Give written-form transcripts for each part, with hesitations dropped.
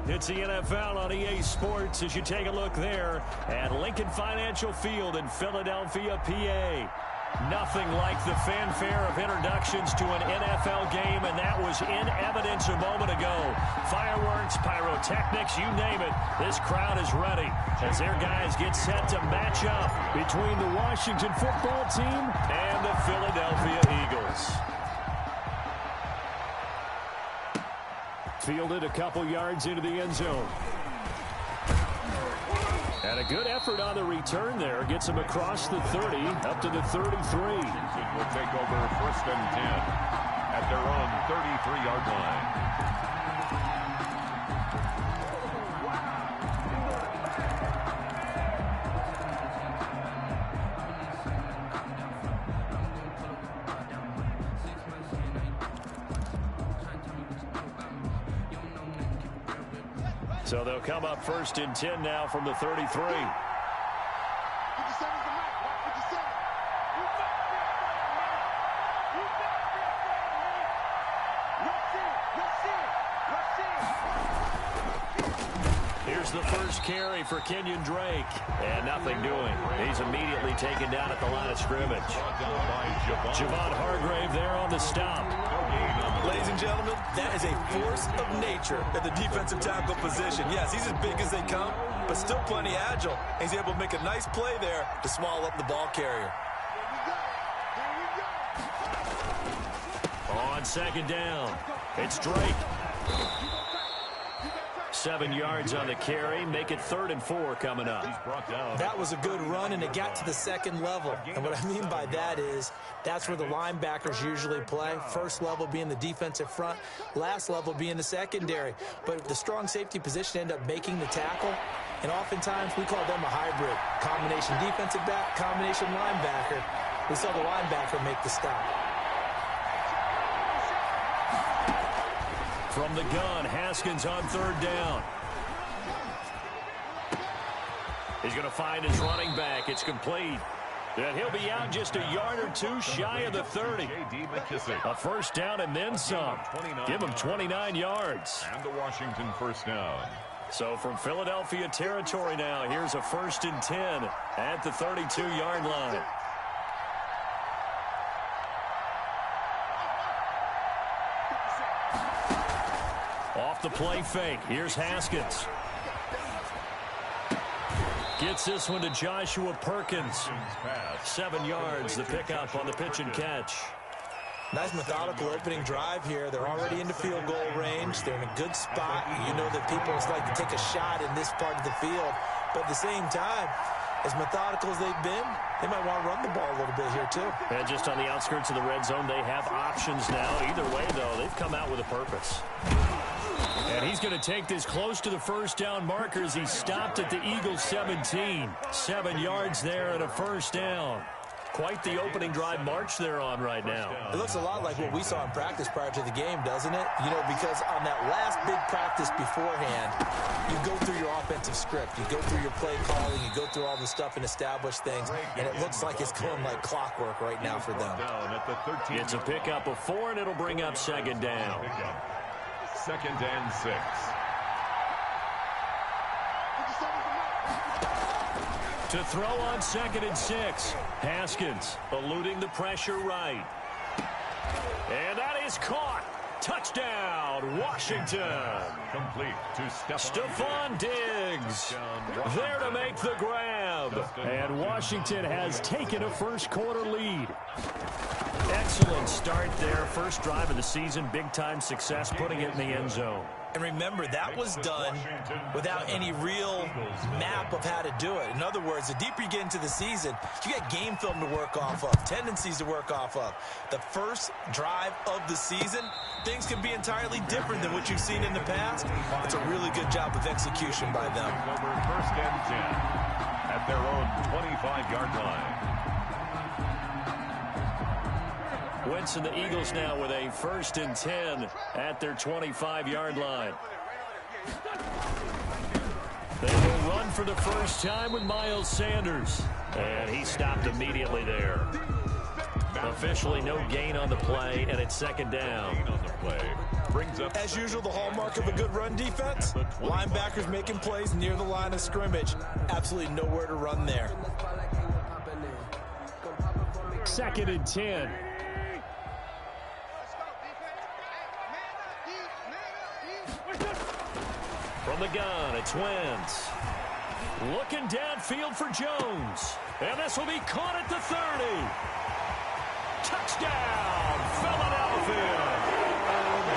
It's the NFL on EA Sports as you take a look there at Lincoln Financial Field in Philadelphia, PA. Nothing like the fanfare of introductions to an NFL game, and that was in evidence a moment ago. Fireworks, pyrotechnics, you name it. This crowd is ready as their guys get set to match up between the Washington football team and the Philadelphia Eagles. Fielded a couple yards into the end zone. And a good effort on the return there. Gets him across the 30, up to the 33. Will take over 1st and 10 at their own 33-yard line. So they'll come up 1st and 10 now from the 33. Here's the first carry for Kenyon Drake. And nothing doing. He's immediately taken down at the line of scrimmage. Javon Hargrave there on the stop. Ladies and gentlemen, that is a force of nature at the defensive tackle position. Yes, he's as big as they come, but still plenty agile. He's able to make a nice play there to swallow up the ball carrier. On 2nd down, it's Drake. 7 yards on the carry. Make it 3rd and 4 coming up. That was a good run, and it got to the 2nd level. And what I mean by that is that's where the linebackers usually play. First level being the defensive front, last level being the secondary. But the strong safety position ended up making the tackle, and oftentimes we call them a hybrid. Combination defensive back, combination linebacker. We saw the linebacker make the stop. From the gun, Haskins on 3rd down. He's going to find his running back. It's complete. And he'll be out just a yard or two shy of the 30. A 1st down and then some. Give him 29 yards. And the Washington 1st down. So from Philadelphia territory now, here's a 1st and 10 at the 32-yard line. Off the play fake. Here's Haskins. Gets this one to Joshua Perkins. 7 yards, the pickup on the pitch and catch. Nice methodical opening drive here. They're already into field goal range. They're in a good spot. You know that people like to take a shot in this part of the field. But at the same time, as methodical as they've been, they might want to run the ball a little bit here too. And just on the outskirts of the red zone, they have options now. Either way, though, they've come out with a purpose. And he's going to take this close to the 1st down marker as he stopped at the Eagles 17. 7 yards there and a 1st down. Quite the opening drive march they're on right now. It looks a lot like what we saw in practice prior to the game, doesn't it? You know, because on that last big practice beforehand, you go through your offensive script. You go through your play calling. You go through all the stuff and establish things. And it looks like it's going like clockwork right now for them. It's a pickup of 4, and it'll bring up 2nd down. 2nd and 6. To throw on 2nd and 6. Haskins eluding the pressure right. And that is caught. Touchdown, Washington. Complete to Stephon Diggs. There to make the grab. And Washington has taken a 1st quarter lead. Excellent start there. First drive of the season. Big-time success putting it in the end zone. And remember, that was done without any real map of how to do it. In other words, the deeper you get into the season, you got game film to work off of, tendencies to work off of. The first drive of the season, things can be entirely different than what you've seen in the past. It's a really good job of execution by them. Over 1st and 10 at their own 25-yard line. Wentz and the Eagles now with a 1st and 10 at their 25-yard line. They will run for the first time with Miles Sanders. And he stopped immediately there. Officially no gain on the play, and it's second down. Brings up as usual, the hallmark of a good run defense. Linebackers making plays near the line of scrimmage. Absolutely nowhere to run there. Second and 10. From the gun, it's Wentz. Looking downfield for Jones. And this will be caught at the 30. Touchdown, Philadelphia.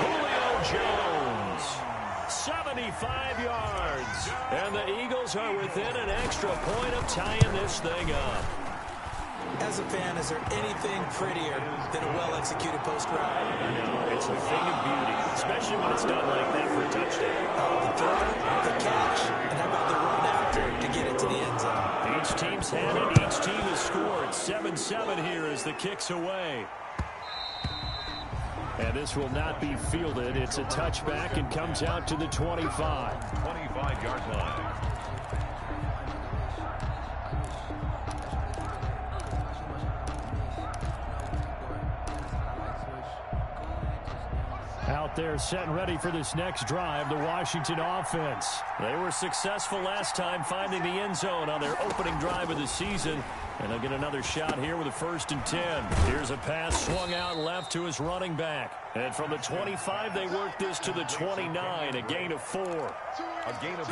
Julio Jones. 75 yards. And the Eagles are within an extra point of tying this thing up. As a fan, is there anything prettier than a well-executed post route? No, it's a thing of beauty, especially when it's done like that for a touchdown. The throw, the catch, and how about the run after to get it to the end zone? Each team's had it. Each team has scored. 7-7 here as the kick's away. And this will not be fielded. It's a touchback and comes out to the 25. 25-yard line. Out there set and ready for this next drive, the Washington offense. They were successful last time finding the end zone on their opening drive of the season. And they'll get another shot here with a 1st and 10. Here's a pass swung out left to his running back. And from the 25, they work this to the 29, a gain of 4.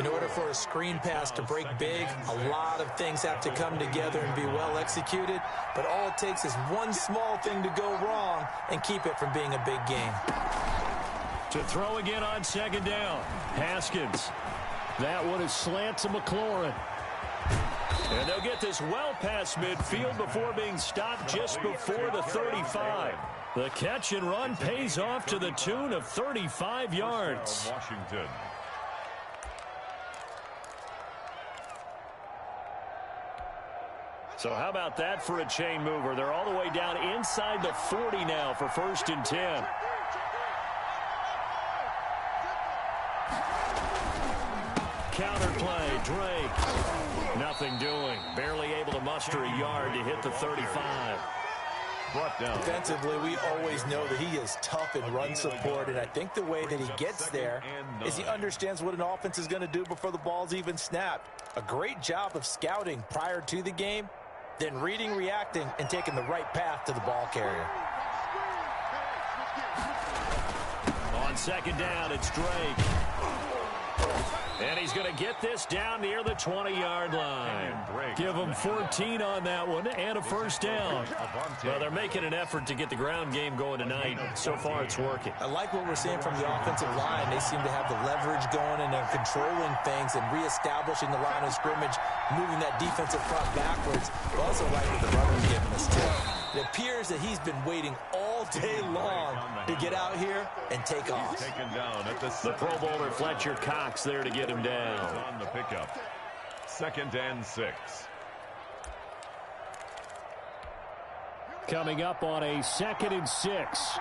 In order for a screen pass to break big, a lot of things have to come together and be well executed. But all it takes is one small thing to go wrong and keep it from being a big game. To throw again on second down. Haskins. That one is slant to McLaurin. And they'll get this well past midfield before being stopped just before the 35. The catch and run pays off to the tune of 35 yards. Washington. So how about that for a chain mover? They're all the way down inside the 40 now for 1st and 10. Counterplay, Drake. Nothing doing. Barely able to muster a yard to hit the 35. Brought down. Defensively, we always know that he is tough in run support, and I think the way that he gets there is he understands what an offense is going to do before the ball's even snapped. A great job of scouting prior to the game, then reading, reacting, and taking the right path to the ball carrier. On second down, it's Drake. And he's going to get this down near the 20-yard line. Give him 14 on that one and a 1st down. Well, they're making an effort to get the ground game going tonight. So far, it's working. I like what we're seeing from the offensive line. They seem to have the leverage going, and they're controlling things and reestablishing the line of scrimmage, moving that defensive front backwards. But also like what the runner's giving us, too. It appears that he's been waiting all day long to get out here and take off. Taken down at the Pro Bowler Fletcher Cox there to get him down. On the pickup. 2nd and 6. Coming up on a 2nd and 6.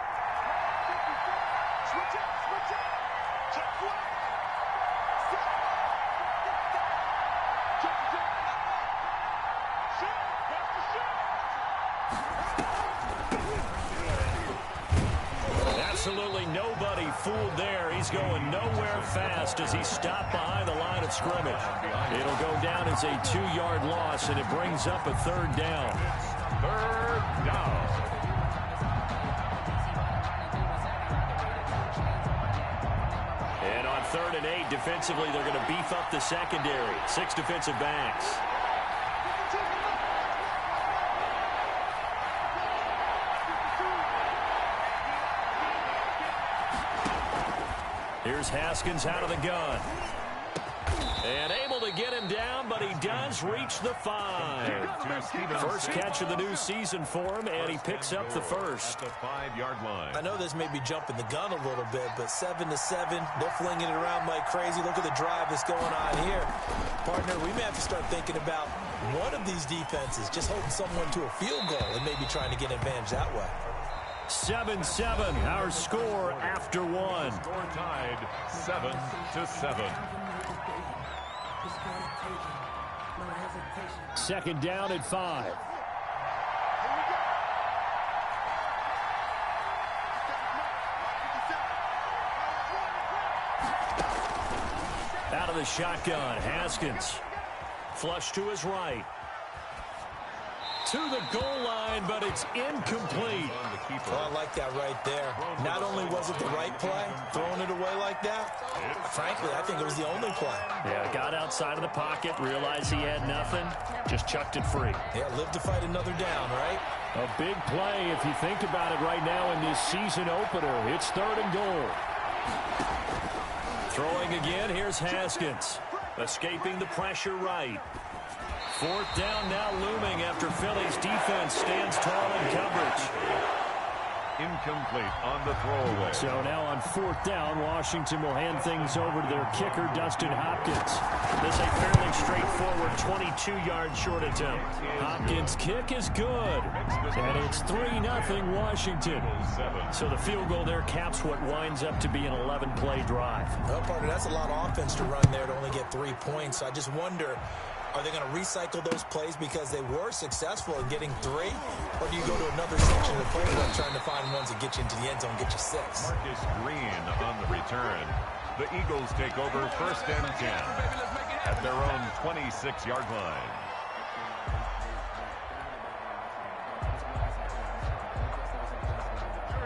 Absolutely nobody fooled there. He's going nowhere fast as he stopped behind the line of scrimmage. It'll go down as a 2-yard loss, and it brings up a 3rd down. 3rd down. And on 3rd and 8, defensively, they're going to beef up the secondary. 6 defensive backs. Here's Haskins out of the gun. And able to get him down, but he does reach the 5. First catch of the new season for him, and he picks up the 1st. At the 5-yard line. I know this may be jumping the gun a little bit, but 7-7, they're flinging it around like crazy. Look at the drive that's going on here. Partner, we may have to start thinking about one of these defenses just holding someone to a field goal and maybe trying to get an advantage that way. 7-7, our score after 1. Score tied 7-7. 2nd down at 5. Out of the shotgun, Haskins. Flush to his right. To the goal line, but it's incomplete. Oh, I like that right there. Not only was it the right play, throwing it away like that, frankly, I think it was the only play. Yeah, got outside of the pocket, realized he had nothing, just chucked it free. Yeah, live to fight another down, right? A big play if you think about it right now in this season opener. It's 3rd and goal. Throwing again, here's Haskins. Escaping the pressure right. 4th down now looming after Philly's defense stands tall in coverage. Incomplete on the throwaway. So now on 4th down, Washington will hand things over to their kicker, Dustin Hopkins. This is a fairly straightforward 22-yard short attempt. Hopkins' kick is good. And it's 3-0 Washington. So the field goal there caps what winds up to be an 11-play drive. Well, partner, that's a lot of offense to run there to only get 3 points. I just wonder, are they going to recycle those plays because they were successful in getting 3? Or do you go to another section of the playbook trying to find ones that get you into the end zone, get you 6? Marcus Green on the return. The Eagles take over 1st and 10 at their own 26-yard line.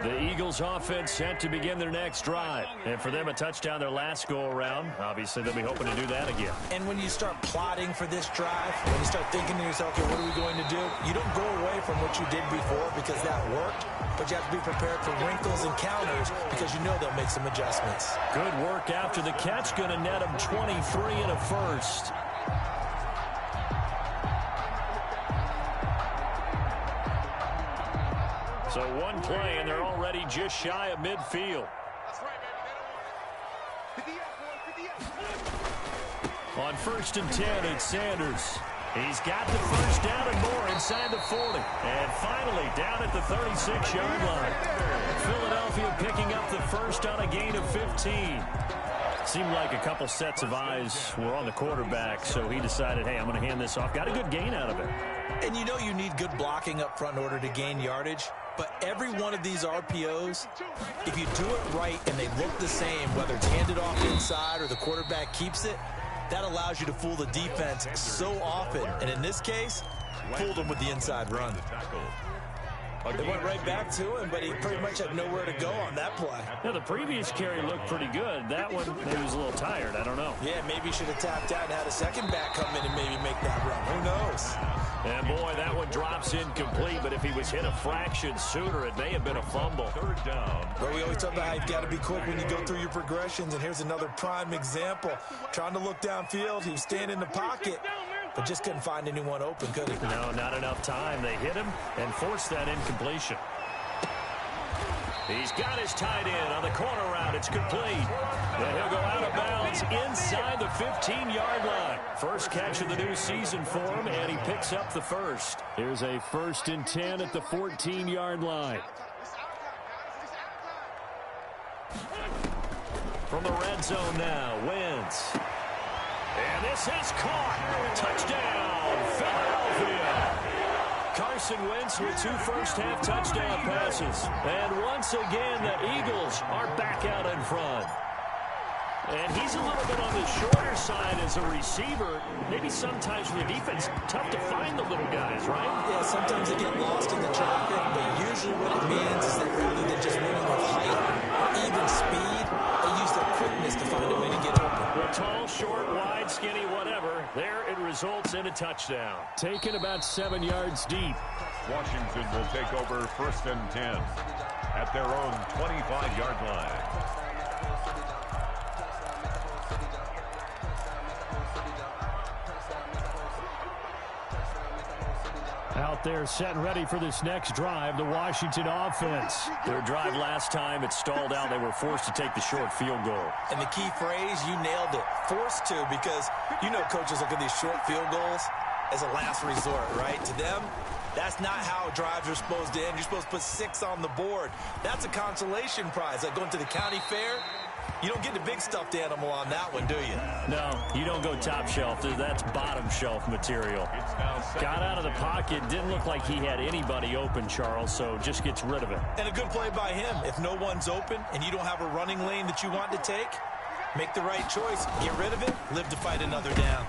The Eagles offense set to begin their next drive. And for them, a touchdown their last go-around. Obviously, they'll be hoping to do that again. And when you start plotting for this drive, when you start thinking to yourself, okay, what are we going to do? You don't go away from what you did before because that worked. But you have to be prepared for wrinkles and counters because you know they'll make some adjustments. Good work after the catch. Going to net them 23 and a first. So one play, and they're already just shy of midfield. On 1st and 10, it's Sanders. He's got the first down and more inside the 40. And finally, down at the 36-yard line. Philadelphia picking up the first on a gain of 15. Seemed like a couple sets of eyes were on the quarterback, so he decided, hey, I'm going to hand this off. Got a good gain out of it. And you know you need good blocking up front in order to gain yardage. But every one of these RPOs, if you do it right and they look the same, whether it's handed off inside or the quarterback keeps it, that allows you to fool the defense so often. And in this case, fooled them with the inside run. They went right back to him, but he pretty much had nowhere to go on that play. Yeah, the previous carry looked pretty good. That one, maybe he was a little tired. I don't know. Yeah, maybe he should have tapped out and had a second back come in and maybe make that run. Who knows? And, boy, that one drops incomplete, but if he was hit a fraction sooner, it may have been a fumble. 3rd down. But we always talk about how you've got to be quick when you go through your progressions, and here's another prime example. Trying to look downfield, he was standing in the pocket, but just couldn't find anyone open, could he? No, not enough time. They hit him and forced that incompletion. He's got his tight end on the corner route. It's complete. And he'll go out of bounds inside the 15-yard line. First catch of the new season for him, and he picks up the first. Here's a 1st and 10 at the 14-yard line. From the red zone now, Wentz. And this is caught. Touchdown, Philadelphia. Carson Wentz with 2 first-half touchdown passes. And once again, the Eagles are back out in front. And he's a little bit on the shorter side as a receiver. Maybe sometimes for the defense, tough to find the little guys, right? Yeah, sometimes they get lost in the traffic, but usually what it means is that rather than just winning with height or even speed, they use their quickness to find a way to get open. Well, tall, short, wide, skinny, whatever. There it results in a touchdown. Taken about 7 yards deep. Washington will take over 1st and 10 at their own 25-yard line. Out there set and ready for this next drive, the Washington offense. Their drive last time, it stalled out. They were forced to take the short field goal. And the key phrase, you nailed it, forced to, because you know coaches look at these short field goals as a last resort, right? To them, that's not how drives are supposed to end. You're supposed to put 6 on the board. That's a consolation prize. Like going to the county fair, you don't get the big stuffed animal on that one, do you? No, you don't go top shelf. That's bottom shelf material. Got out of the pocket. Didn't look like he had anybody open, Charles, so just gets rid of it. And a good play by him. If no one's open and you don't have a running lane that you want to take, Make the right choice. Get rid of it. Live to fight another down.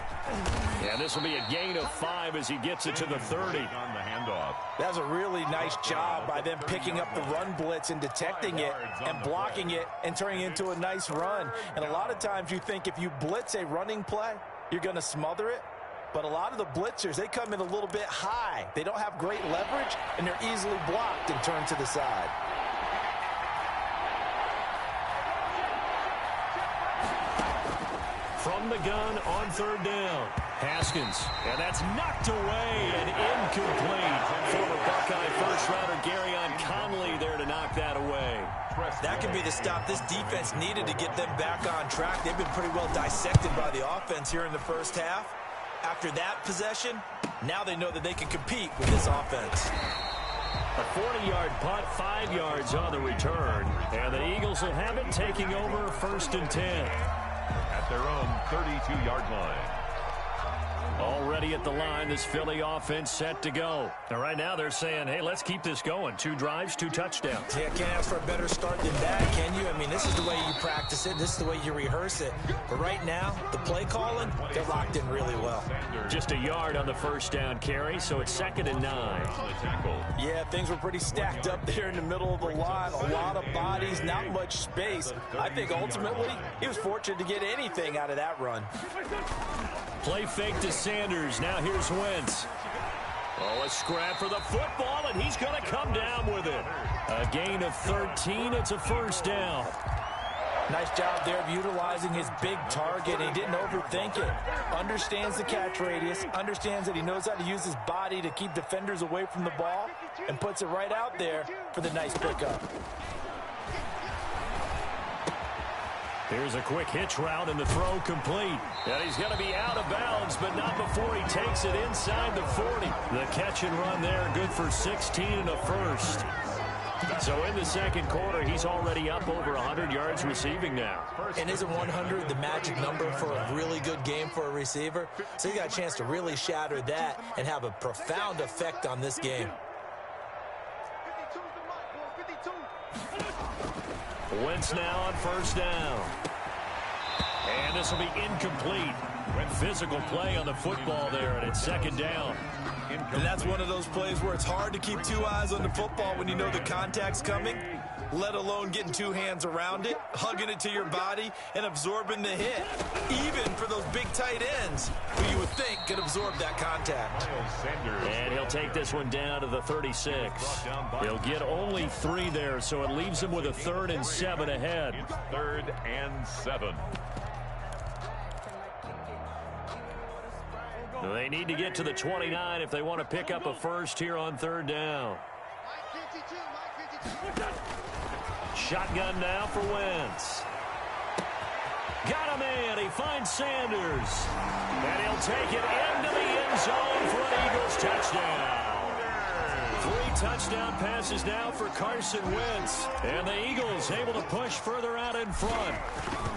And this will be a gain of 5 as he gets it to the 30. On the handoff. That's a really nice job by them picking up the run blitz and detecting it and blocking it and turning it into a nice run. And a lot of times you think if you blitz a running play, you're going to smother it. But a lot of the blitzers, they come in a little bit high. They don't have great leverage, and they're easily blocked and turned to the side. From the gun on 3rd down. Haskins, and that's knocked away and incomplete. Former Buckeye first-rounder Garyon Conley there to knock that away. That could be the stop this defense needed to get them back on track. They've been pretty well dissected by the offense here in the first half. After that possession, now they know that they can compete with this offense. A 40-yard punt, 5 yards on the return. And the Eagles will have it taking over 1st and 10. At their own 32-yard line. Already at the line, this Philly offense set to go. And right now they're saying, hey, let's keep this going. 2 drives, 2 touchdowns. Yeah, can't ask for a better start than that, can you? I mean, this is the way you practice it. This is the way you rehearse it. But right now, the play calling, they're locked in really well. Just a yard on the 1st down carry, so it's 2nd and 9. Yeah, things were pretty stacked up there in the middle of the line. A lot of bodies, not much space. I think ultimately he was fortunate to get anything out of that run. Play fake to Sanders. Now here's Wentz. Oh, a scrap for the football, and he's going to come down with it. A gain of 13. It's a 1st down. Nice job there of utilizing his big target. He didn't overthink it. Understands the catch radius. Understands that he knows how to use his body to keep defenders away from the ball. And puts it right out there for the nice pickup. Here's a quick hitch route and the throw complete. And he's going to be out of bounds, but not before he takes it inside the 40. The catch and run there, good for 16 and a 1st. So in the 2nd quarter, he's already up over 100 yards receiving now. And isn't 100 the magic number for a really good game for a receiver? So he got a chance to really shatter that and have a profound effect on this game. Wentz now on 1st down. And this will be incomplete. Physical play on the football there, and it's 2nd down. And that's one of those plays where it's hard to keep 2 eyes on the football when you know the contact's coming, let alone getting 2 hands around it, hugging it to your body, and absorbing the hit. Even for those big tight ends, who you would think could absorb that contact. And he'll take this one down to the 36. He'll get only 3 there, so it leaves him with a 3rd and 7 ahead. 3rd and 7. They need to get to the 29 if they want to pick up a 1st here on 3rd down. Shotgun now for Wentz. Got him in. He finds Sanders. And he'll take it into the end zone for an Eagles touchdown. 3 touchdown passes now for Carson Wentz. And the Eagles able to push further out in front.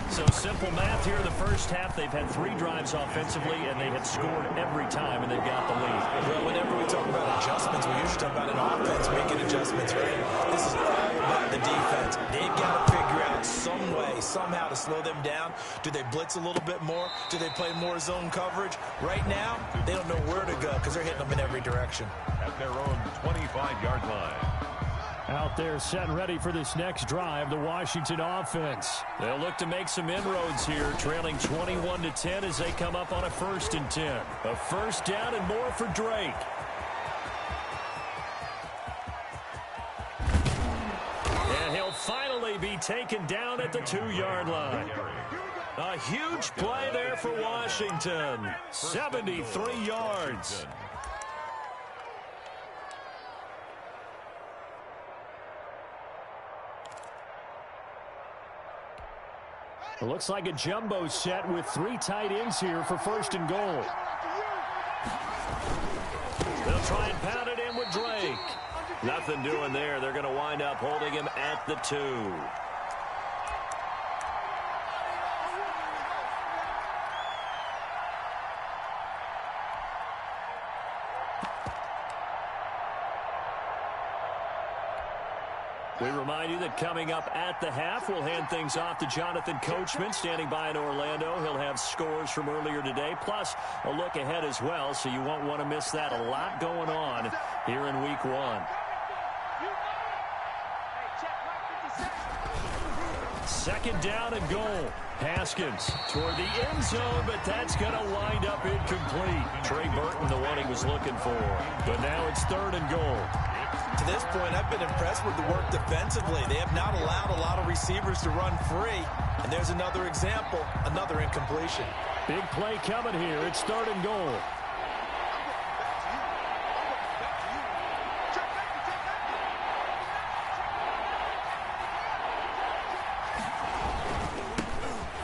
So simple math here in the first half. They've had 3 drives offensively, and they have scored every time, and they've got the lead. Well, whenever we talk about adjustments, we usually talk about an offense making adjustments, right? This is all about the defense. They've got to figure out some way, somehow to slow them down. Do they blitz a little bit more? Do they play more zone coverage? Right now, they don't know where to go because they're hitting them in every direction. At their own 25-yard line. Out there set and ready for this next drive, the Washington offense. They'll look to make some inroads here, trailing 21-10 as they come up on a 1st and 10. A 1st down and more for Drake. And he'll finally be taken down at the 2-yard line. A huge play there for Washington. 73 yards. It looks like a jumbo set with 3 tight ends here for 1st and goal. They'll try and pound it in with Drake. Nothing doing there. They're going to wind up holding him at the 2. We remind you that coming up at the half, we'll hand things off to Jonathan Coachman, standing by in Orlando. He'll have scores from earlier today, plus a look ahead as well, so you won't want to miss that. A lot going on here in Week 1. Second down and goal. Haskins toward the end zone, but that's going to wind up incomplete. Trey Burton, the one he was looking for. But now it's third and goal. To this point, I've been impressed with the work defensively. They have not allowed a lot of receivers to run free. And there's another example, another incompletion. Big play coming here. It's third and goal.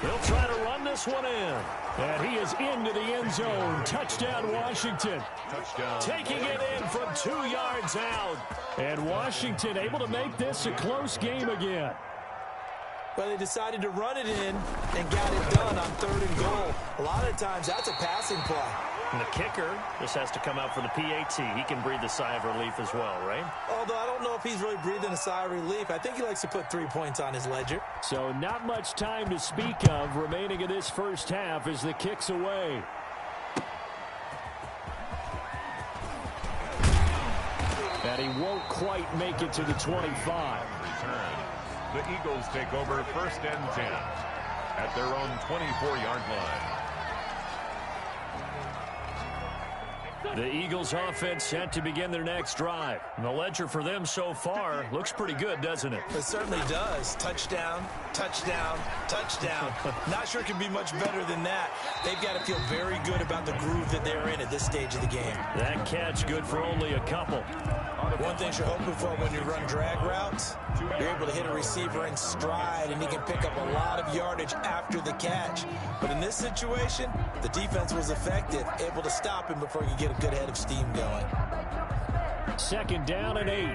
They'll try to run this one in. And he is into the end zone. Touchdown, Washington. Touchdown. Taking it in from 2 yards out. And Washington able to make this a close game again. Well, they decided to run it in and got it done on third and goal. A lot of times, that's a passing play. And the kicker just has to come out for the PAT. He can breathe a sigh of relief as well, right? Although I don't know if he's really breathing a sigh of relief. I think he likes to put 3 points on his ledger. So not much time to speak of remaining in this first half as the kick's away. And he won't quite make it to the 25. Return. The Eagles take over first and 10 at their own 24-yard line. The Eagles offense set to begin their next drive. And the ledger for them so far looks pretty good, doesn't it? It certainly does. Touchdown, touchdown, touchdown. Not sure it can be much better than that. They've got to feel very good about the groove that they're in at this stage of the game. That catch good for only a couple. One thing you're hoping for when you run drag routes, you're able to hit a receiver in stride, and he can pick up a lot of yardage after the catch. But in this situation, the defense was effective, able to stop him before he could get a good head of steam going. Second down and 8.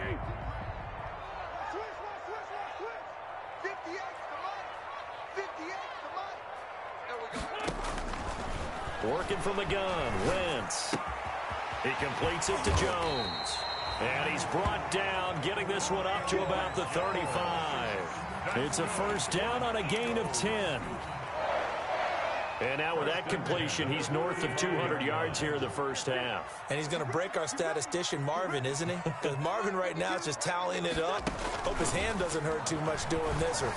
Working from the gun, Wentz. He completes it to Jones. And he's brought down, getting this one up to about the 35. It's a first down on a gain of 10. And now with that completion, he's north of 200 yards here in the first half. And he's going to break our statistician, Marvin, isn't he? Because Marvin right now is just tallying it up. Hope his hand doesn't hurt too much doing this, or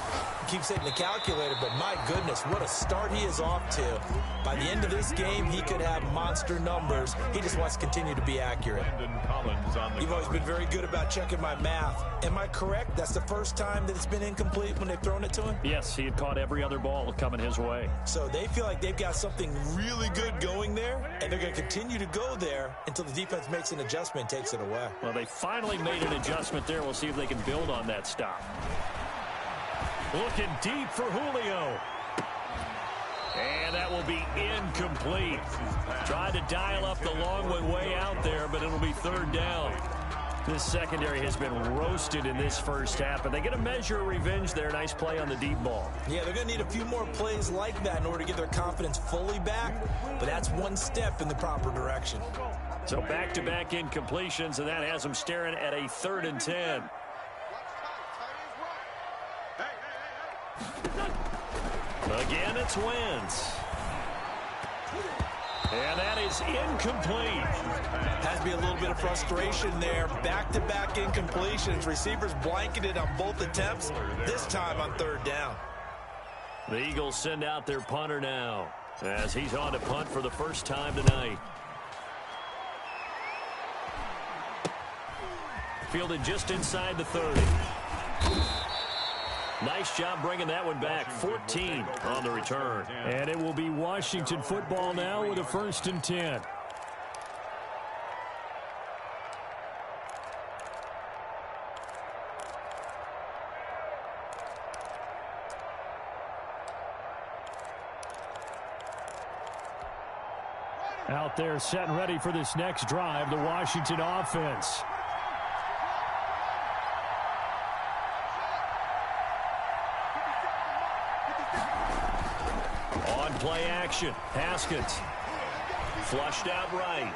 keeps hitting the calculator. But my goodness, what a start he is off to. By the end of this game, he could have monster numbers. He just wants to continue to be accurate. You've always been very good about checking my math. Am I correct? That's the first time that it's been incomplete when they've thrown it to him? Yes, he had caught every other ball coming his way. So they feel like they've got something really good going there, and they're going to continue to go there until the defense makes an adjustment and takes it away. Well, they finally made an adjustment there. We'll see if they can build on that stop. Looking deep for Julio. And that will be incomplete. Tried to dial up the long one way out there, but it'll be third down. This secondary has been roasted in this first half, but they get a measure of revenge there. Nice play on the deep ball. Yeah, they're going to need a few more plays like that in order to get their confidence fully back, but that's one step in the proper direction. So back-to-back incompletions, and that has them staring at a 3rd and 10. Again, it's Wentz. And that is incomplete. Has to be a little bit of frustration there. Back-to-back incompletions. Receivers blanketed on both attempts, this time on third down. The Eagles send out their punter now as he's on to punt for the first time tonight. Fielded just inside the 30. Nice job bringing that one back. 14 on the return. And it will be Washington football now with a 1st and 10. Out there set and ready for this next drive, the Washington offense. On play action, Haskins. Flushed out right.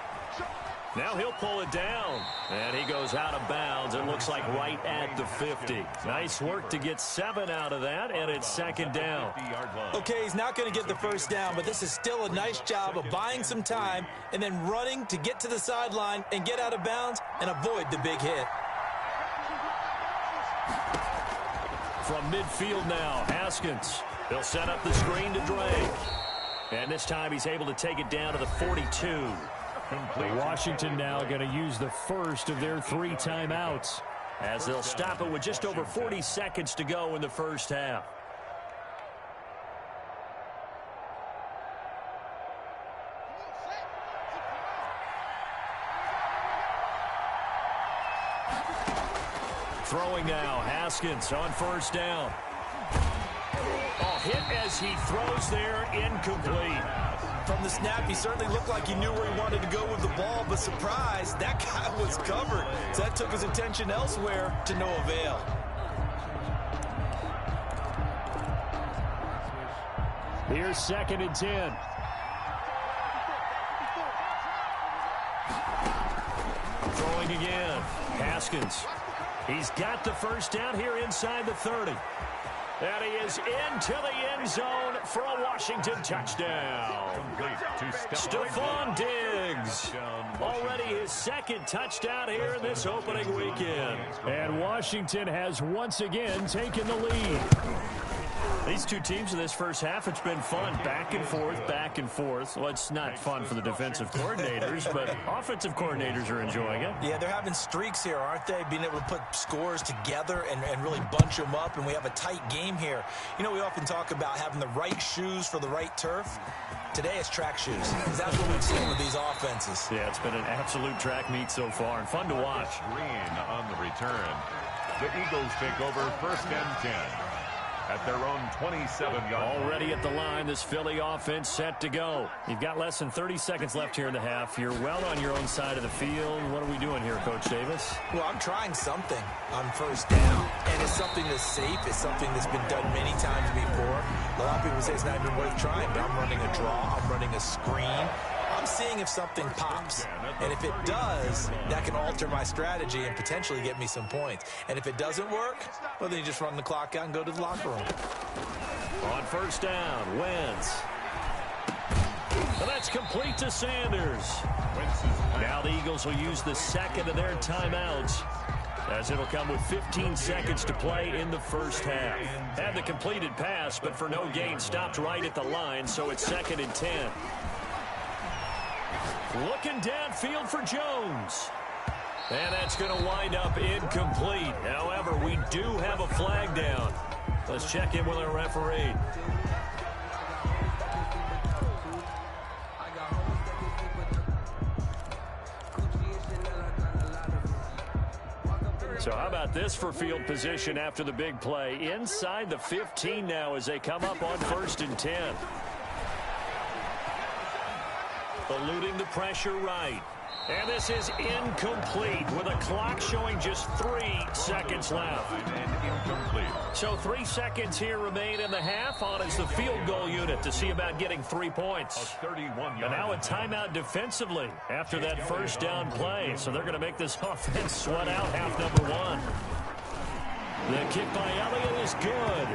Now he'll pull it down, and he goes out of bounds. It looks like right at the 50. Nice work to get 7 out of that, and it's second down. Okay, he's not going to get the first down, but this is still a nice job of buying some time and then running to get to the sideline and get out of bounds and avoid the big hit. From midfield now, Haskins. They'll set up the screen to Drake. And this time he's able to take it down to the 42. Washington now going to use the first of their 3 timeouts, as they'll stop it with just over 40 seconds to go in the first half. Throwing now, Haskins on first down. Oh, hit as he throws there, incomplete. From the snap, he certainly looked like he knew where he wanted to go with the ball, but surprise, that guy was covered. So that took his attention elsewhere to no avail. Here's 2nd and 10. Throwing again, Haskins. He's got the first down here inside the 30. And he is into the end zone for a Washington touchdown. Stephon Diggs. Already his 2nd touchdown here in this opening weekend. And Washington has once again taken the lead. These two teams in this first half, it's been fun. Back and forth, back and forth. Well, it's not fun for the defensive coordinators, but offensive coordinators are enjoying it. Yeah, they're having streaks here, aren't they? Being able to put scores together and really bunch them up, and we have a tight game here. You know, we often talk about having the right shoes for the right turf. Today it's track shoes, because that's what we've seen with these offenses. Yeah, it's been an absolute track meet so far, and fun to watch. Green on the return. The Eagles take over 1st and 10. At their own 27-yard. Already at the line, this Philly offense set to go. You've got less than 30 seconds left here in the half. You're well on your own side of the field. What are we doing here, Coach Davis? Well, I'm trying something on first down, and it's something that's safe. It's something that's been done many times before. A lot of people say it's not even worth trying, but I'm running a draw. I'm running a screen. I'm seeing if something pops, and if it does, that can alter my strategy and potentially get me some points. And if it doesn't work, well, then you just run the clock out and go to the locker room. On first down, Wentz. Well, that's complete to Sanders. Now the Eagles will use the 2nd of their timeouts, as it'll come with 15 seconds to play in the first half. Had the completed pass, but for no gain, stopped right at the line, so it's 2nd and 10. Looking downfield for Jones. And that's going to wind up incomplete. However, we do have a flag down. Let's check in with our referee. So how about this for field position after the big play? Inside the 15 now as they come up on 1st and 10. Eluding the pressure right. And this is incomplete with a clock showing just 3 seconds left. Incomplete. So 3 seconds here remain in the half on as the field goal unit to see about getting 3 points. And now a timeout defensively after that first down play. So they're going to make this offense sweat out half number 1. The kick by Elliott is good.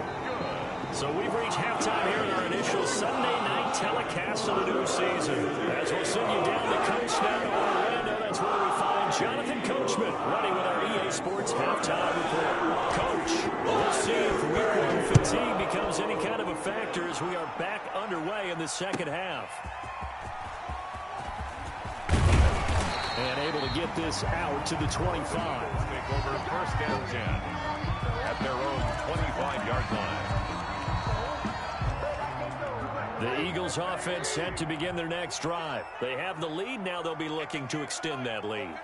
So we've reached halftime here in our initial Sunday night telecast of the new season. As we'll send you down the coast now to Orlando, that's where we find Jonathan Coachman running with our EA Sports halftime report. Coach, we'll see if week 1 fatigue becomes any kind of a factor as we are back underway in the second half. And able to get this out to the 25. Take over 1st and 10 at their own 25-yard line. The Eagles offense set to begin their next drive. They have the lead. Now they'll be looking to extend that lead.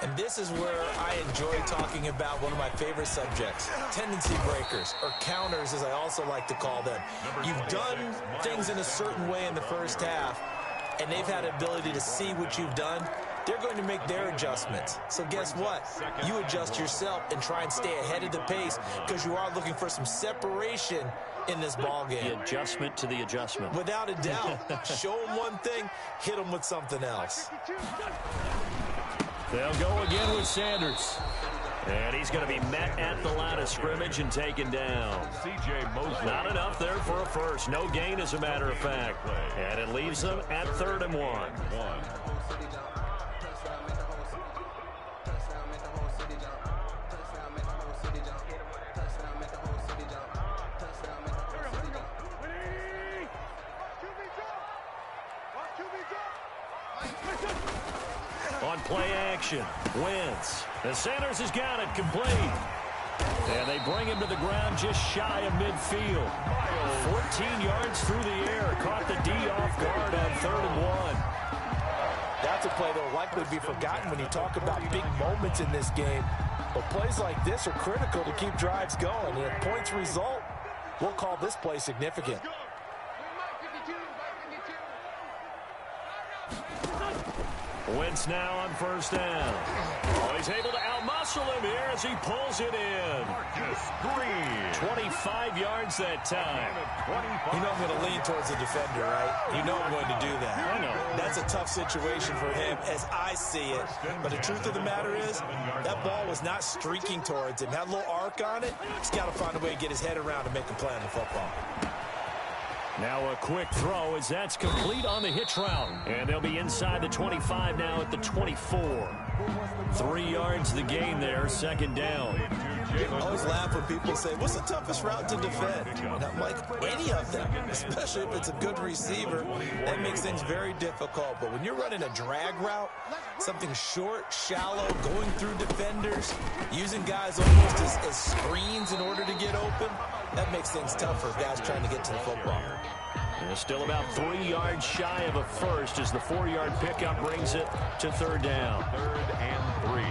And this is where I enjoy talking about one of my favorite subjects, tendency breakers, or counters as I also like to call them. You've done things in a certain way in the first half, and they've had the ability to see what you've done. They're going to make their adjustments. So guess what? You adjust yourself and try and stay ahead of the pace because you are looking for some separation in this ball game. The adjustment to the adjustment. Without a doubt. Show them one thing, hit them with something else. They'll go again with Sanders. And he's going to be met at the line of scrimmage and taken down. C.J. Mosley. Not enough there for a first. No gain, as a matter of fact. And it leaves them at 3rd and 1. On play action, Wentz. And Sanders has got it complete. And they bring him to the ground just shy of midfield. 14 yards through the air. Caught the D off guard on 3rd and 1. That's a play that will likely be forgotten when you talk about big moments in this game. But plays like this are critical to keep drives going. And if points result, we'll call this play significant. Wentz now on 1st down. Oh, he's able to outmuscle him here as he pulls it in. 25 yards that time. You know I'm going to lean towards the defender, right? You know I'm going to do that. I know. That's a tough situation for him as I see it. But the truth of the matter is, that ball was not streaking towards him. Had a little arc on it. He's got to find a way to get his head around and make a play on the football. Now a quick throw as that's complete on the hitch route. And they'll be inside the 25 now at the 24. 3 yards the gain there, 2nd down. I always laugh when people say, what's the toughest route to defend? And I'm like, any of them, especially if it's a good receiver. That makes things very difficult. But when you're running a drag route, something short, shallow, going through defenders, using guys almost as screens in order to get open, that makes things tough for guys trying to get to the football. They're still about 3 yards shy of a first as the 4-yard pickup brings it to 3rd down. 3rd and 3.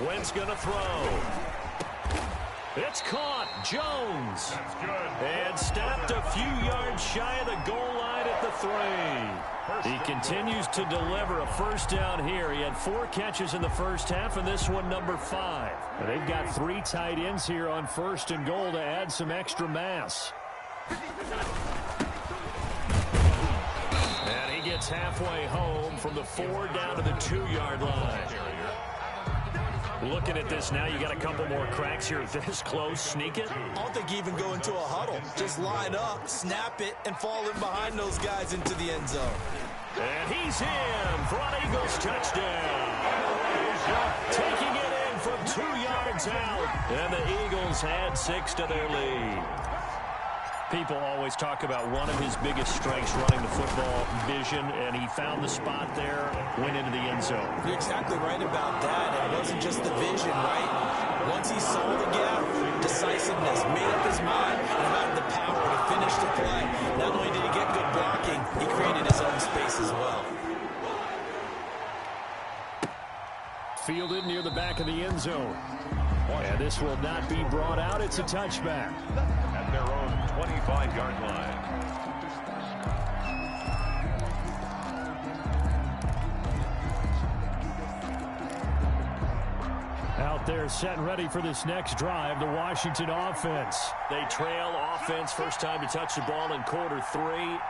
Wentz going to throw. It's caught. Jones. And stopped a few yards shy of the goal line at the 3. He continues to deliver a 1st down here. He had 4 catches in the first half, and this one number 5. And they've got 3 tight ends here on 1st and goal to add some extra mass. And he gets halfway home from the 4 down to the 2-yard line. Looking at this now, you got a couple more cracks here this close. Sneak it. I don't think you even go into a huddle. Just line up, snap it, and fall in behind those guys into the end zone. And he's in for an Eagles touchdown. Taking it in from 2 yards out. And the Eagles add 6 to their lead. People always talk about one of his biggest strengths running the football, vision, and he found the spot there, went into the end zone. You're exactly right about that. And it wasn't just the vision, right? Once he saw the gap, decisiveness, made up his mind, and had the power to finish the play. Not only did he get good blocking, he created his own space as well. Fielded near the back of the end zone. And this will not be brought out. It's a touchback. At their own 25-yard line. Out there set and ready for this next drive, the Washington offense. They trail offense, first time to touch the ball in quarter 3,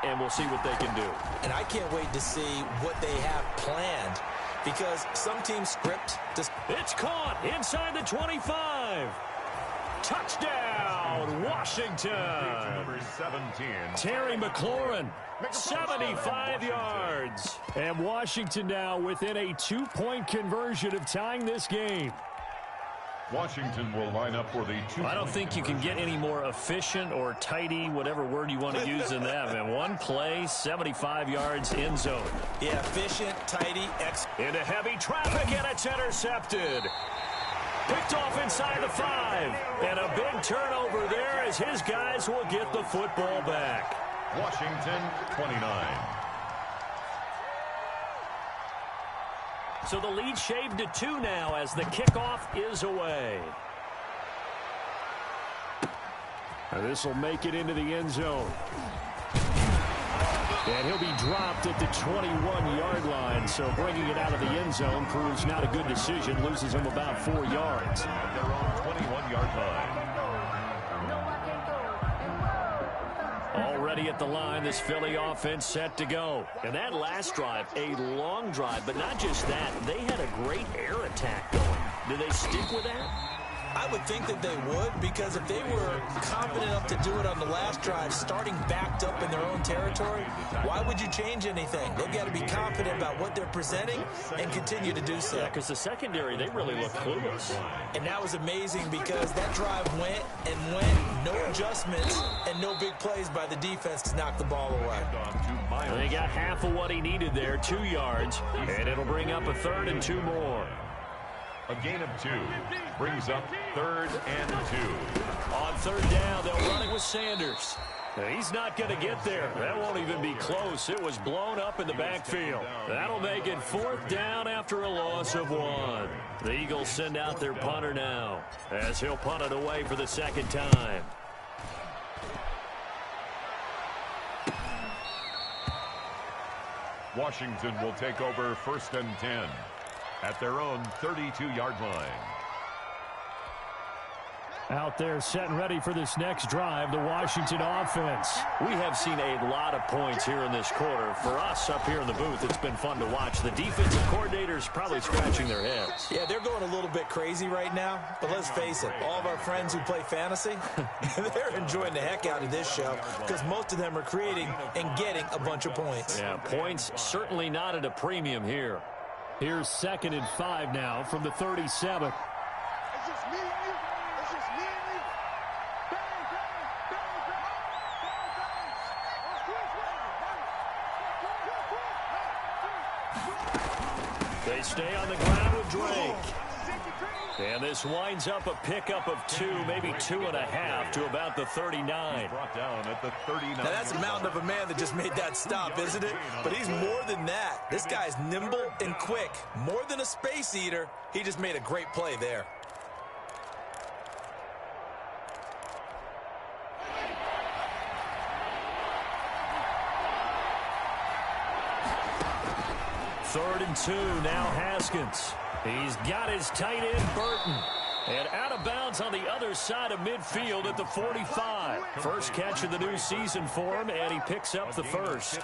and we'll see what they can do. And I can't wait to see what they have planned, because some teams script. It's caught inside the 25. Touchdown, Washington. Number 17. Terry McLaurin, 75 yards. And Washington now within a 2-point conversion of tying this game. Washington will line up for the 2. I don't think you can get any more efficient or tidy, whatever word you want to use than that, man. One play, 75 yards, end zone. Yeah, efficient, tidy, into heavy traffic, and it's intercepted. Picked off inside the 5. And a big turnover there as his guys will get the football back. Washington, 29. So the lead shaved to 2 now as the kickoff is away. And this will make it into the end zone. And he'll be dropped at the 21-yard line. So bringing it out of the end zone proves not a good decision. Loses him about 4 yards. At their own 21-yard line. Already at the line, this Philly offense set to go. And that last drive, a long drive, but not just that. They had a great air attack going. Do they stick with that? I would think that they would, because if they were confident enough to do it on the last drive, starting backed up in their own territory, why would you change anything? They've got to be confident about what they're presenting and continue to do so. Yeah, because the secondary, they really look clueless. And that was amazing because that drive went and went, no adjustments and no big plays by the defense to knock the ball away. They got half of what he needed there, 2 yards, and it'll bring up a 3rd and 2 more. A gain of 2 brings up 3rd and 2. On 3rd down, they'll run it with Sanders. He's not going to get there. That won't even be close. It was blown up in the backfield. That'll make it 4th down after a loss of 1. The Eagles send out their punter now, as he'll punt it away for the 2nd time. Washington will take over 1st and 10 at their own 32-yard line. Out there set and ready for this next drive, the Washington offense. We have seen a lot of points here in this quarter. For us up here in the booth, it's been fun to watch. The defensive coordinators probably scratching their heads. Yeah, they're going a little bit crazy right now, but let's face it, all of our friends who play fantasy, they're enjoying the heck out of this show because most of them are creating and getting a bunch of points. Yeah, points certainly not at a premium here. Here's 2nd and 5 now from the 37. They stay on the ground with Drake. And this winds up a pickup of 2, maybe 2.5 to about the 39. Brought down at the 39. Now that's a mountain of a man that just made that stop, isn't it? But he's more than that. This guy's nimble and quick. More than a space eater, he just made a great play there. Third and 2, now Haskins. He's got his tight end, Burton. And out of bounds on the other side of midfield at the 45. First catch of the new season for him, and he picks up the first.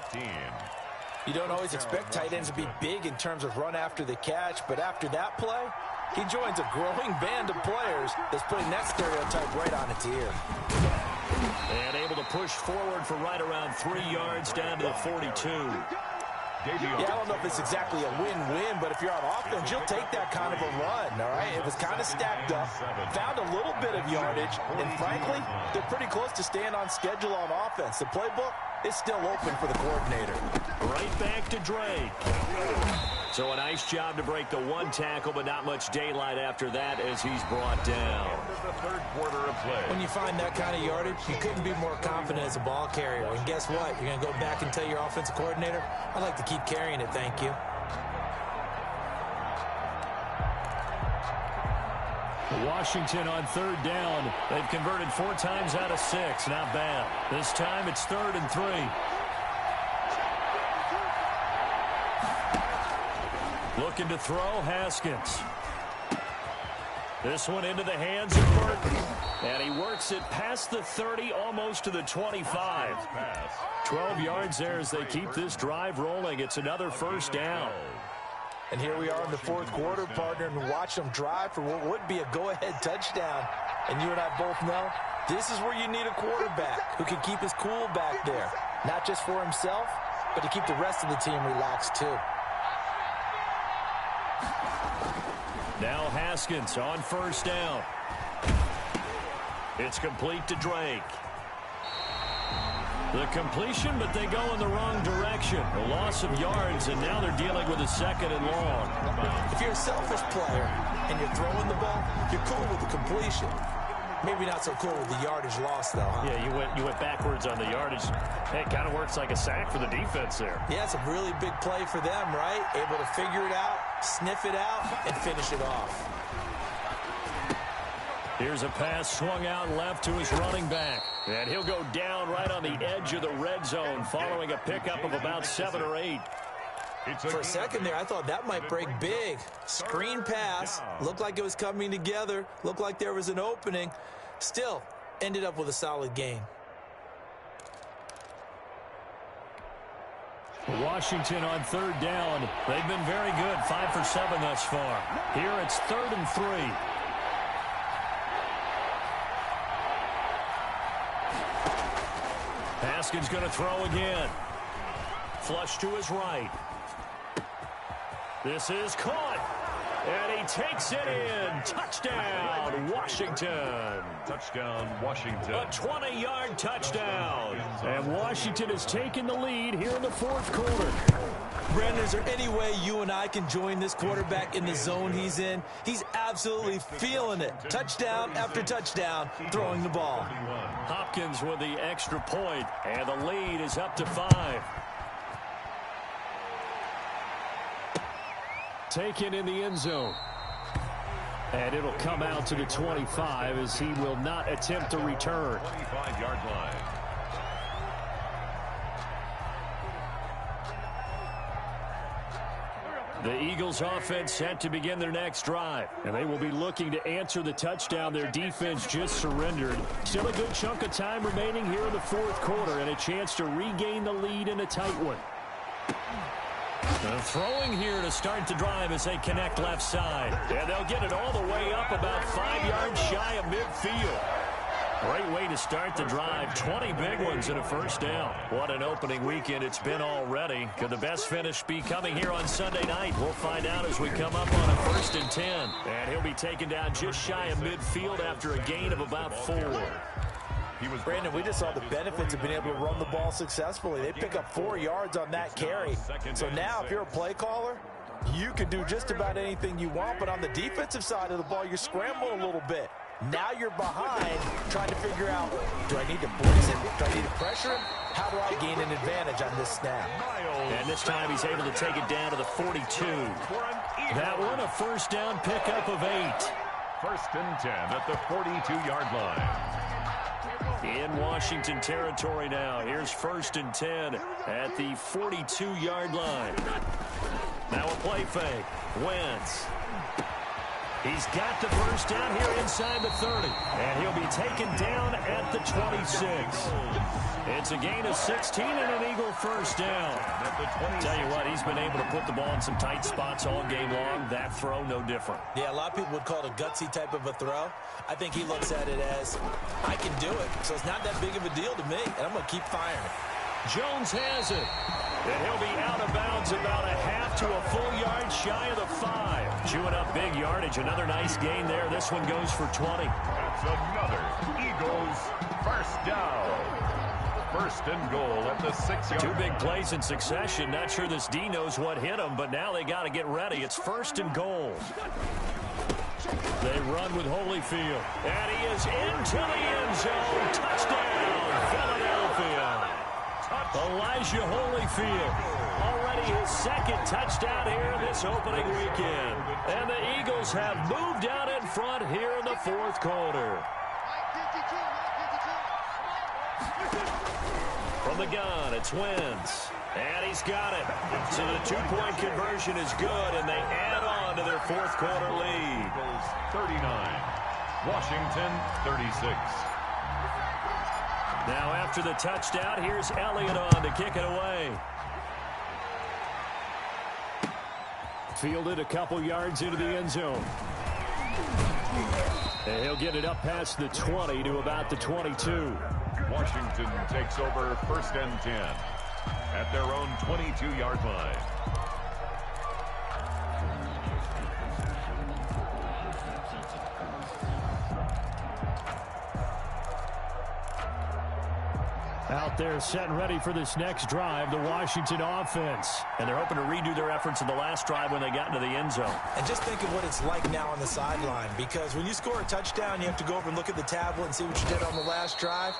You don't always expect tight ends to be big in terms of run after the catch, but after that play, he joins a growing band of players that's putting that stereotype right on its ear. And able to push forward for right around 3 yards down to the 42. Yeah, I don't know if it's exactly a win-win, but if you're on offense, you'll take that kind of a run, all right? It was kind of stacked up, found a little bit of yardage, and frankly, they're pretty close to staying on schedule on offense. The playbook is still open for the coordinator. Right back to Drake. So a nice job to break the 1 tackle, but not much daylight after that as he's brought down. The 3rd quarter of play. When you find that kind of yardage, you couldn't be more confident as a ball carrier. And guess what? You're going to go back and tell your offensive coordinator, I'd like to keep carrying it, thank you. Washington on 3rd down. They've converted 4 times out of 6. Not bad. This time it's 3rd and 3. Looking to throw, Haskins. This one into the hands of Burton. And he works it past the 30, almost to the 25. 12 yards there as they keep this drive rolling. It's another first down. And here we are in the 4th quarter, partner, and watch them drive for what would be a go-ahead touchdown. And you and I both know this is where you need a quarterback who can keep his cool back there. Not just for himself, but to keep the rest of the team relaxed too. Now Haskins on 1st down. It's complete to Drake. The completion, but they go in the wrong direction. A loss of yards, and now they're dealing with a 2nd and long. If you're a selfish player and you're throwing the ball, you're cool with the completion. Maybe not so cool with the yardage loss, though, huh? Yeah, you went backwards on the yardage. Hey, it kind of works like a sack for the defense there. Yeah, it's a really big play for them, right? Able to figure it out, sniff it out, and finish it off. Here's a pass swung out left to his running back. And he'll go down right on the edge of the red zone following a pickup of about 7 or 8. For a second there, I thought that might break big. Screen pass. Looked like it was coming together. Looked like there was an opening. Still, ended up with a solid gain. Washington on third down. They've been very good, 5 for 7 thus far. Here it's 3rd and 3. Haskins going to throw again. Flush to his right. This is caught. And he takes it in. Touchdown, Washington. Touchdown, Washington. A 20-yard touchdown. And Washington has taken the lead here in the 4th quarter. Brandon, is there any way you and I can join this quarterback in the zone he's in? He's absolutely feeling it. Touchdown after touchdown, throwing the ball. Hopkins with the extra point, and the lead is up to 5. Taken in the end zone. And it'll come out to the 25 as he will not attempt to return. 25-yard line. The Eagles offense set to begin their next drive. And they will be looking to answer the touchdown their defense just surrendered. Still a good chunk of time remaining here in the 4th quarter and a chance to regain the lead in a tight one. Throwing here to start the drive as they connect left side. And they'll get it all the way up about 5 yards shy of midfield. Great way to start the drive. 20 big ones and a first down. What an opening weekend it's been already. Could the best finish be coming here on Sunday night? We'll find out as we come up on a 1st and 10. And he'll be taken down just shy of midfield after a gain of about 4. Brandon, we just saw the benefits of being able to run the ball successfully. They pick up 4 yards on that carry. So now if you're a play caller, you can do just about anything you want. But on the defensive side of the ball, you're scrambling a little bit. Now you're behind trying to figure out, do I need to blitz him? Do I need to pressure him? How do I gain an advantage on this snap? And this time he's able to take it down to the 42. That one a first down pickup of 8. 1st and 10 at the 42-yard line. In Washington territory now. Here's 1st and 10 at the 42-yard line. Now a play fake. Wentz. He's got the first down here inside the 30. And he'll be taken down at the 26. It's a gain of 16 and an Eagle first down. Tell you what, he's been able to put the ball in some tight spots all game long. That throw, no different. Yeah, a lot of people would call it a gutsy type of a throw. I think he looks at it as, I can do it, so it's not that big of a deal to me, and I'm going to keep firing. Jones has it. And he'll be out of bounds about a half to a full yard shy of the 5. Chewing up big yardage. Another nice gain there. This one goes for 20. That's another Eagles first down. 1st and goal at the 6-yard line. 2 big plays in succession. Not sure this D knows what hit him, but now they got to get ready. It's 1st and goal. They run with Holyfield. And he is into the end zone. Touchdown, Philadelphia. Elijah Holyfield, already his 2nd touchdown here this opening weekend. And the Eagles have moved out in front here in the 4th quarter. From the gun, it's Wentz. And he's got it. So the 2-point conversion is good, and they add on to their 4th quarter lead. 39, Washington 36. Now after the touchdown, here's Elliott on to kick it away. Fielded a couple yards into the end zone. And he'll get it up past the 20 to about the 22. Washington takes over 1st and 10 at their own 22-yard line. Out there set and ready for this next drive, the Washington offense. And they're hoping to redo their efforts in the last drive when they got into the end zone. And just think of what it's like now on the sideline, because when you score a touchdown, you have to go over and look at the tablet and see what you did on the last drive.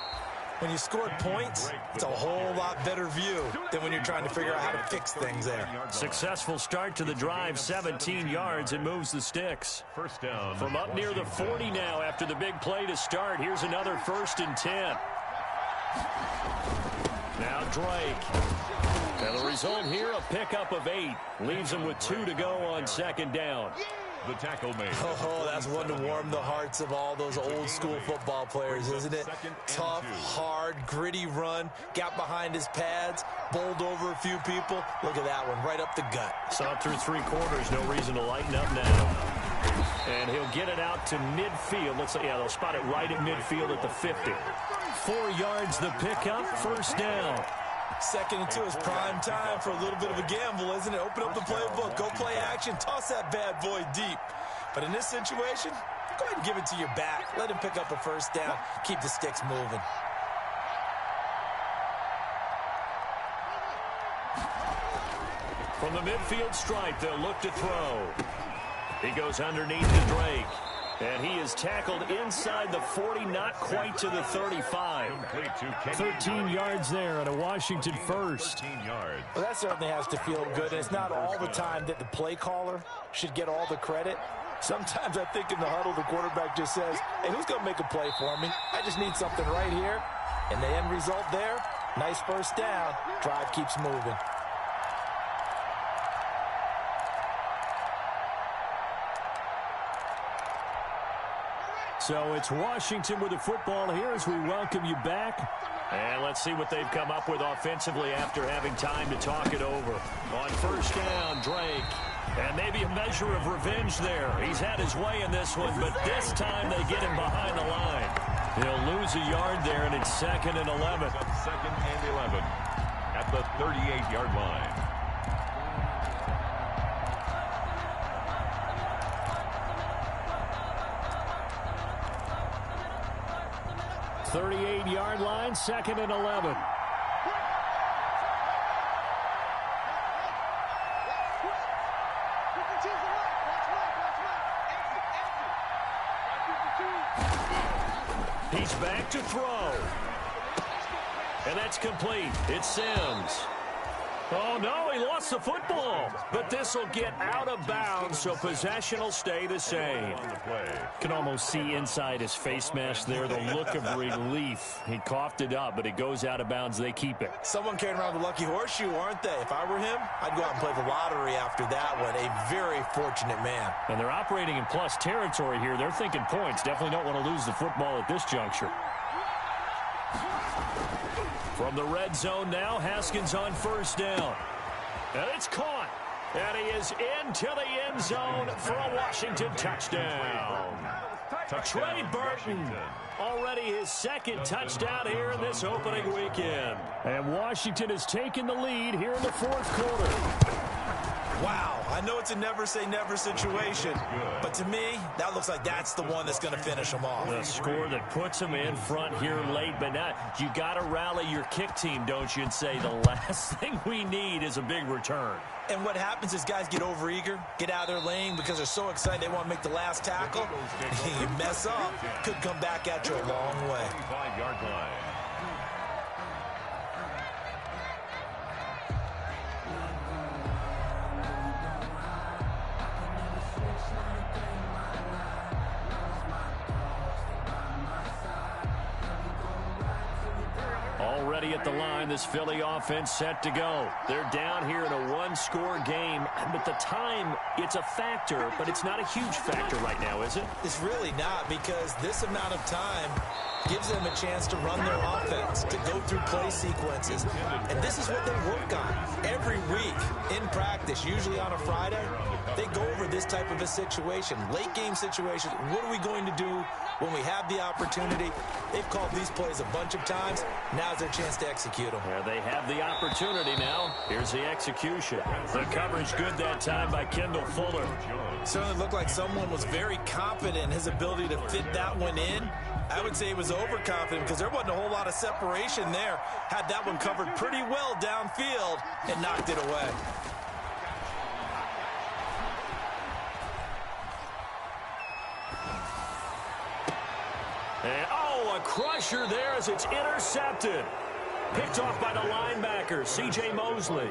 When you scored points, it's a whole lot better view than when you're trying to figure out how to fix things there. Successful start to the drive, 17 yards, and moves the sticks. First down. From up near the 40 now after the big play to start. Here's another 1st and 10. Now Drake. And the result here, a pickup of 8. Leaves them with 2 to go on 2nd down. the tackle made. Oh, that's one to warm the hearts of all those old school football players, isn't it? Tough, hard, gritty run, got behind his pads, bowled over a few people. Look at that one, right up the gut. Saw it through 3 quarters, no reason to lighten up now. And he'll get it out to midfield. Looks like, yeah, they'll spot it right at midfield at the 50. 4 yards the pickup, first down. 2nd and 2 is prime time for a little bit of a gamble, isn't it? Open up the playbook, go play action, toss that bad boy deep. But in this situation, go ahead and give it to your back. Let him pick up a first down, keep the sticks moving. From the midfield stripe, they'll look to throw. He goes underneath to Drake. And he is tackled inside the 40, not quite to the 35. 13 yards there and a Washington first. 13 yards. Well, that certainly has to feel good. And it's not all the time that the play caller should get all the credit. Sometimes I think in the huddle, the quarterback just says, hey, who's going to make a play for me? I just need something right here. And the end result there, nice first down. Drive keeps moving. So it's Washington with the football here as we welcome you back. And let's see what they've come up with offensively after having time to talk it over. On first down, Drake. And maybe a measure of revenge there. He's had his way in this one, but this time they get him behind the line. He'll lose a yard there, and it's 2nd and 11. 2nd and 11 at the 38-yard line. Thirty-eight-yard line, 2nd and 11. He's back to throw. And that's complete. It's Sims. Oh, no, he lost the football. But this will get out of bounds, so possession will stay the same. Can almost see inside his face mask there, the look of relief. He coughed it up, but it goes out of bounds. They keep it. Someone carrying around the lucky horseshoe, aren't they? If I were him, I'd go out and play the lottery after that one. A very fortunate man. And they're operating in plus territory here. They're thinking points. Definitely don't want to lose the football at this juncture. From the red zone now, Haskins on first down. And it's caught. And he is into the end zone for a Washington touchdown. Trey Burton, already his 2nd touchdown here in this opening weekend. And Washington has taken the lead here in the 4th quarter. Wow, I know it's a never-say-never situation, but to me, that looks like that's the one that's going to finish them off. The score that puts them in front here late, but now you got to rally your kick team, don't you, and say the last thing we need is a big return. And what happens is guys get overeager, get out of their lane because they're so excited they want to make the last tackle. You mess up, could come back at you a long way. 5-yard line. Already at the line, this Philly offense set to go. They're down here in a 1-score game, but the time, it's a factor, but it's not a huge factor right now, is it? It's really not, because this amount of time gives them a chance to run their offense, to go through play sequences. And this is what they work on every week in practice, usually on a Friday. They go over this type of a situation, late game situation. What are we going to do when we have the opportunity? They've called these plays a bunch of times. Now's their chance to execute them. Yeah, they have the opportunity now. Here's the execution. The coverage good that time by Kendall Fuller. Certainly looked like someone was very confident in his ability to fit that one in. I would say he was overconfident because there wasn't a whole lot of separation there. Had that one covered pretty well downfield and knocked it away. And, oh, a crusher there as it's intercepted. Picked off by the linebacker, C.J. Mosley.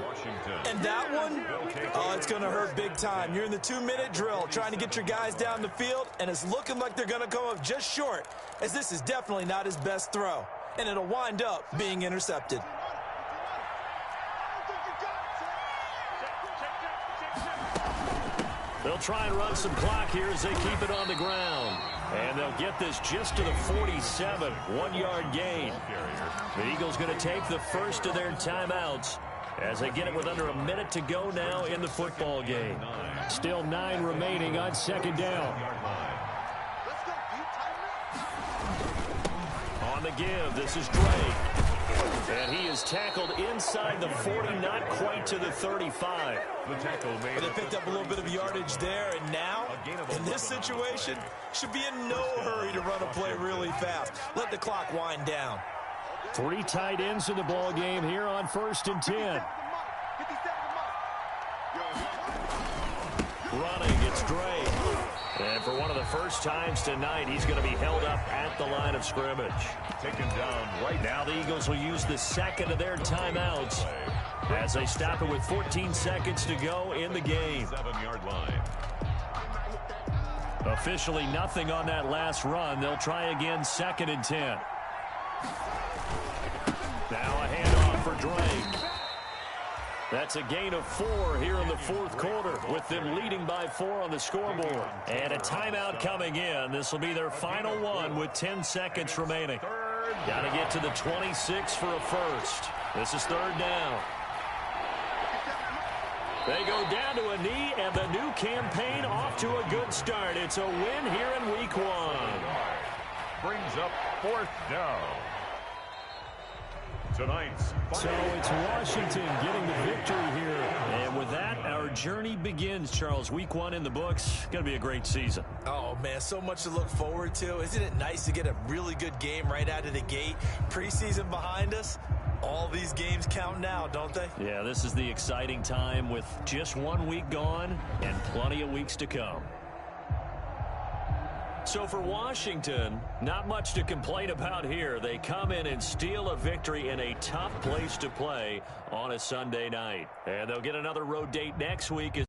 And that one, oh, it's going to hurt big time. You're in the 2-minute drill trying to get your guys down the field, and it's looking like they're going to come up just short, as this is definitely not his best throw. And it'll wind up being intercepted. They'll try and run some clock here as they keep it on the ground. And they'll get this just to the 47, 1-yard gain. The Eagles going to take the first of their timeouts as they get it with under a minute to go now in the football game. Still 9 remaining on second down. On the give, this is Drake. And he is tackled inside the 40, not quite to the 35. The tackle made. They picked up a little bit of yardage there, and now, in this situation, should be in no hurry to run a play really fast. Let the clock wind down. 3 tight ends in the ball game here on 1st and 10. Running, it's Drake. And for one of the first times tonight, he's going to be held up at the line of scrimmage. Taken down right now. The Eagles will use the second of their timeouts as they stop it with 14 seconds to go in the game. 7-yard line. Officially nothing on that last run. They'll try again, 2nd and 10. Now a handoff for Drake. That's a gain of 4 here in the 4th quarter, with them leading by 4 on the scoreboard. And a timeout coming in. This will be their final one with 10 seconds remaining. Got to get to the 26 for a first. This is 3rd down. They go down to a knee, and the new campaign off to a good start. It's a win here in week 1. Brings up 4th down. Tonight's so it's Washington getting the victory here. And with that, our journey begins, Charles. Week 1 in the books. Going to be a great season. Oh, man, so much to look forward to. Isn't it nice to get a really good game right out of the gate? Preseason behind us. All these games count now, don't they? Yeah, this is the exciting time with just 1 week gone and plenty of weeks to come. So for Washington, not much to complain about here. They come in and steal a victory in a tough place to play on a Sunday night. And they'll get another road date next week as